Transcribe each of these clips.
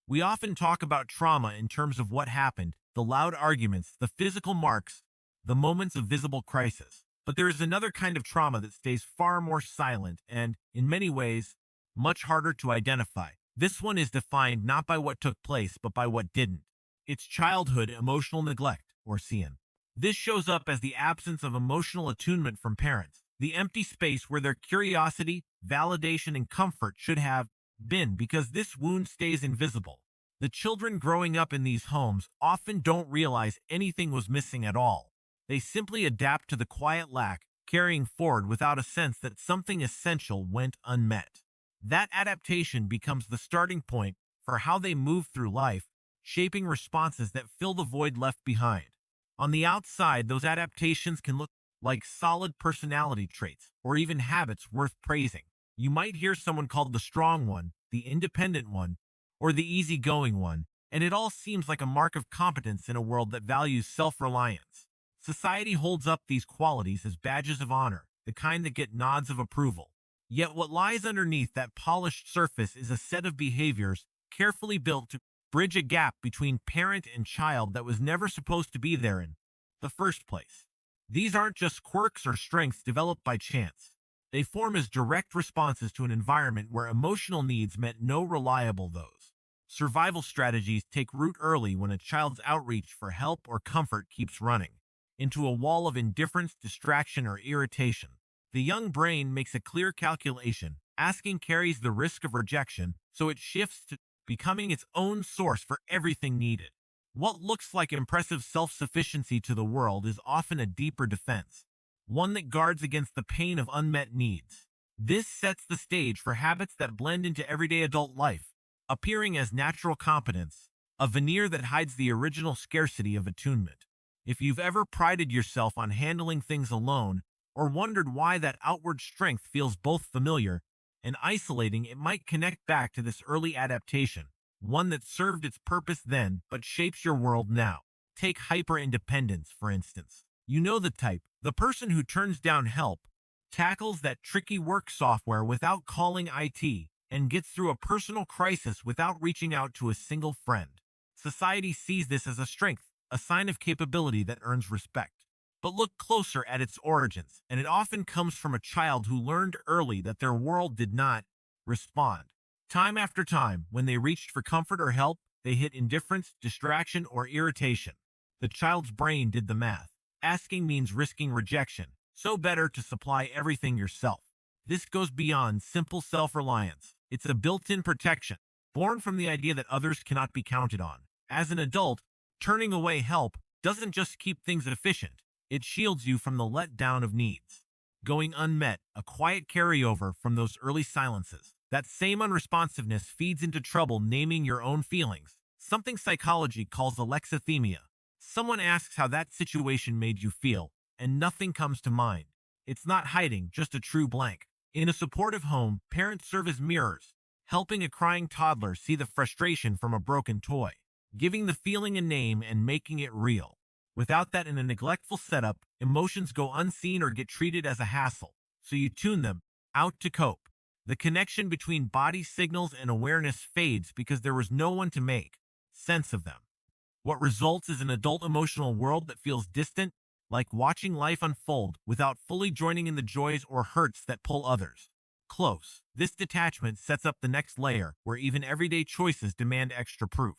We often talk about trauma in terms of what happened, the loud arguments, the physical marks, the moments of visible crisis. But there is another kind of trauma that stays far more silent and, in many ways, much harder to identify. This one is defined not by what took place, but by what didn't. It's childhood emotional neglect, or CN. This shows up as the absence of emotional attunement from parents, the empty space where their curiosity, validation, and comfort should have been because this wound stays invisible. The children growing up in these homes often don't realize anything was missing at all. They simply adapt to the quiet lack, carrying forward without a sense that something essential went unmet. That adaptation becomes the starting point for how they move through life, shaping responses that fill the void left behind. On the outside, those adaptations can look like solid personality traits or even habits worth praising. You might hear someone called the strong one, the independent one, or the easygoing one, and it all seems like a mark of competence in a world that values self-reliance. Society holds up these qualities as badges of honor, the kind that get nods of approval. Yet what lies underneath that polished surface is a set of behaviors carefully built to bridge a gap between parent and child that was never supposed to be there in the first place. These aren't just quirks or strengths developed by chance. They form as direct responses to an environment where emotional needs met no reliable those. Survival strategies take root early when a child's outreach for help or comfort keeps running into a wall of indifference, distraction, or irritation. The young brain makes a clear calculation. Asking carries the risk of rejection, so it shifts to becoming its own source for everything needed. What looks like impressive self-sufficiency to the world is often a deeper defense, one that guards against the pain of unmet needs. This sets the stage for habits that blend into everyday adult life, appearing as natural competence, a veneer that hides the original scarcity of attunement. If you've ever prided yourself on handling things alone, or wondered why that outward strength feels both familiar and isolating, it might connect back to this early adaptation, one that served its purpose then but shapes your world now. Take hyper-independence, for instance. You know the type, the person who turns down help, tackles that tricky work software without calling IT, and gets through a personal crisis without reaching out to a single friend. Society sees this as a strength, a sign of capability that earns respect. But look closer at its origins, and it often comes from a child who learned early that their world did not respond. Time after time, when they reached for comfort or help, they hit indifference, distraction, or irritation. The child's brain did the math. Asking means risking rejection, so better to supply everything yourself. This goes beyond simple self-reliance. It's a built-in protection, born from the idea that others cannot be counted on. As an adult, turning away help doesn't just keep things efficient, it shields you from the letdown of needs going unmet, a quiet carryover from those early silences. That same unresponsiveness feeds into trouble naming your own feelings, something psychology calls alexithymia. Someone asks how that situation made you feel, and nothing comes to mind. It's not hiding, just a true blank. In a supportive home, parents serve as mirrors, helping a crying toddler see the frustration from a broken toy, giving the feeling a name and making it real. Without that, in a neglectful setup, emotions go unseen or get treated as a hassle, so you tune them out to cope. The connection between body signals and awareness fades because there was no one to make sense of them. What results is an adult emotional world that feels distant, like watching life unfold without fully joining in the joys or hurts that pull others close. This detachment sets up the next layer, where even everyday choices demand extra proof.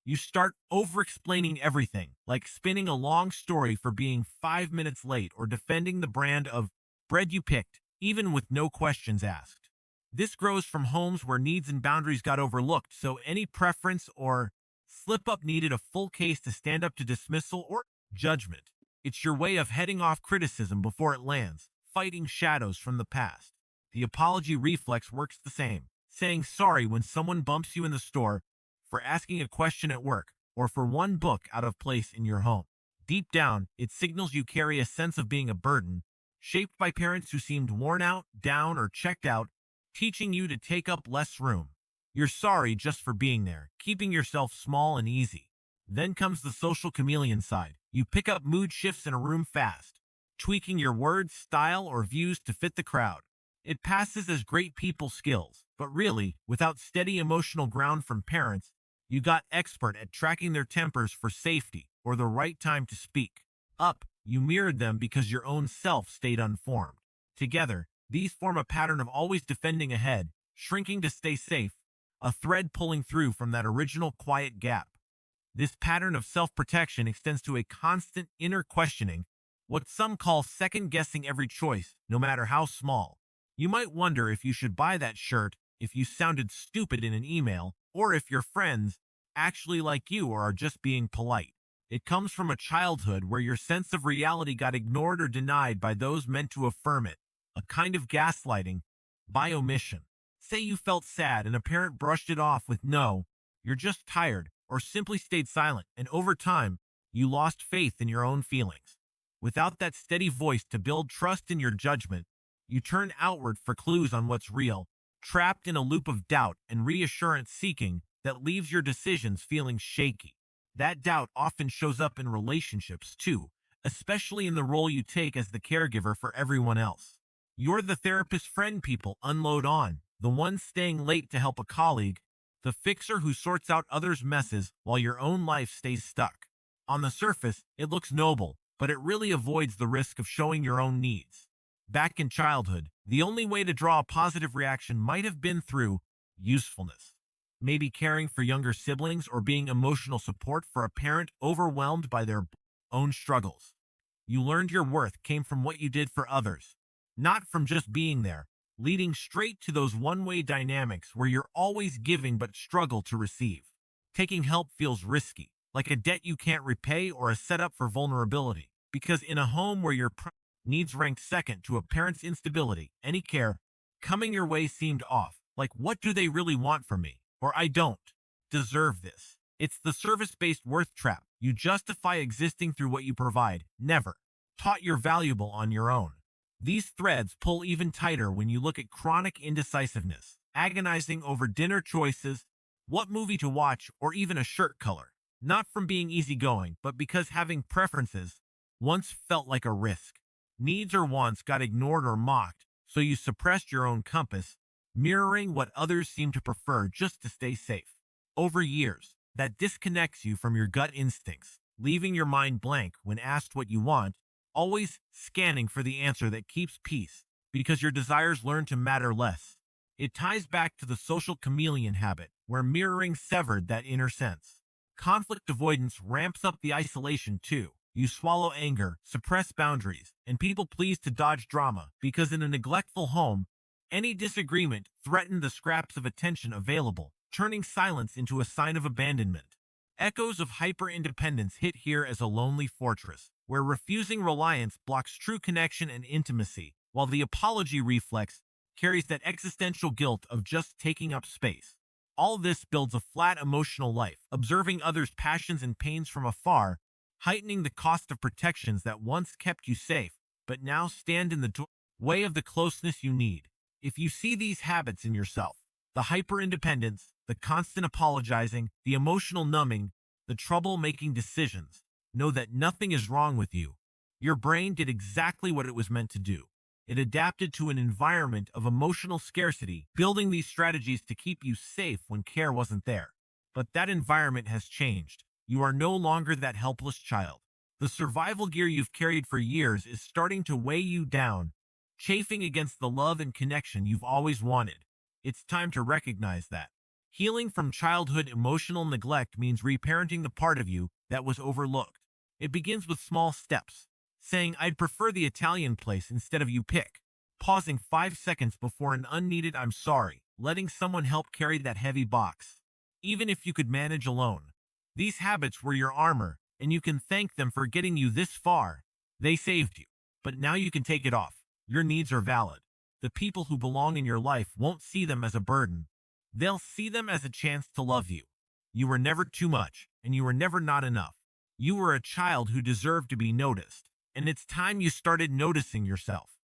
You start over-explaining everything, like spinning a long story for being 5 minutes late or defending the brand of bread you picked, even with no questions asked. This grows from homes where needs and boundaries got overlooked, so any preference or slip-up needed a full case to stand up to dismissal or judgment. It's your way of heading off criticism before it lands, fighting shadows from the past. The apology reflex works the same, saying sorry when someone bumps you in the store, for asking a question at work, or for one book out of place in your home. Deep down, it signals you carry a sense of being a burden, shaped by parents who seemed worn out, down, or checked out, teaching you to take up less room. You're sorry just for being there, keeping yourself small and easy. Then comes the social chameleon side. You pick up mood shifts in a room fast, tweaking your words, style, or views to fit the crowd. It passes as great people skills, but really, without steady emotional ground from parents, You got expert at tracking their tempers for safety or the right time to speak. Up, you mirrored them because your own self stayed unformed. Together, these form a pattern of always defending ahead, shrinking to stay safe, a thread pulling through from that original quiet gap. This pattern of self-protection extends to a constant inner questioning, what some call second-guessing every choice, no matter how small. You might wonder if you should buy that shirt, if you sounded stupid in an email, or if your friends actually like you or are just being polite. It comes from a childhood where your sense of reality got ignored or denied by those meant to affirm it, a kind of gaslighting by omission. Say you felt sad and a parent brushed it off with no, you're just tired, or simply stayed silent, and over time, you lost faith in your own feelings. Without that steady voice to build trust in your judgment, you turn outward for clues on what's real, trapped in a loop of doubt and reassurance seeking that leaves your decisions feeling shaky. That doubt often shows up in relationships too, especially in the role you take as the caregiver for everyone else. You're the therapist friend people unload on, the one staying late to help a colleague, the fixer who sorts out others' messes while your own life stays stuck. On the surface, it looks noble, but it really avoids the risk of showing your own needs. Back in childhood, the only way to draw a positive reaction might have been through usefulness. Maybe caring for younger siblings or being emotional support for a parent overwhelmed by their own struggles. You learned your worth came from what you did for others, not from just being there, leading straight to those one-way dynamics where you're always giving but struggle to receive. Taking help feels risky, like a debt you can't repay or a setup for vulnerability, because in a home where your needs ranked second to a parent's instability, any care coming your way seemed off, like what do they really want from me? Or I don't deserve this. It's the service-based worth trap. You justify existing through what you provide, never taught you're valuable on your own. These threads pull even tighter when you look at chronic indecisiveness, agonizing over dinner choices, what movie to watch, or even a shirt color. Not from being easygoing, but because having preferences once felt like a risk. Needs or wants got ignored or mocked, so you suppressed your own compass, mirroring what others seem to prefer just to stay safe. Over years, that disconnects you from your gut instincts, leaving your mind blank when asked what you want, always scanning for the answer that keeps peace, because your desires learn to matter less. It ties back to the social chameleon habit, where mirroring severed that inner sense. Conflict avoidance ramps up the isolation too. You swallow anger, suppress boundaries, and people please to dodge drama, because in a neglectful home, any disagreement threatened the scraps of attention available, turning silence into a sign of abandonment. Echoes of hyper-independence hit here as a lonely fortress, where refusing reliance blocks true connection and intimacy, while the apology reflex carries that existential guilt of just taking up space. All this builds a flat emotional life, observing others' passions and pains from afar, heightening the cost of protections that once kept you safe, but now stand in the way of the closeness you need. If you see these habits in yourself, the hyper-independence, the constant apologizing, the emotional numbing, the trouble making decisions, know that nothing is wrong with you. Your brain did exactly what it was meant to do. It adapted to an environment of emotional scarcity, building these strategies to keep you safe when care wasn't there. But that environment has changed. You are no longer that helpless child. The survival gear you've carried for years is starting to weigh you down, chafing against the love and connection you've always wanted. It's time to recognize that. Healing from childhood emotional neglect means reparenting the part of you that was overlooked. It begins with small steps, saying, I'd prefer the Italian place instead of you pick. Pausing 5 seconds before an unneeded I'm sorry, letting someone help carry that heavy box. Even if you could manage alone. These habits were your armor, and you can thank them for getting you this far. They saved you. But now you can take it off. Your needs are valid. The people who belong in your life won't see them as a burden. They'll see them as a chance to love you. You were never too much, and you were never not enough. You were a child who deserved to be noticed, and it's time you started noticing yourself.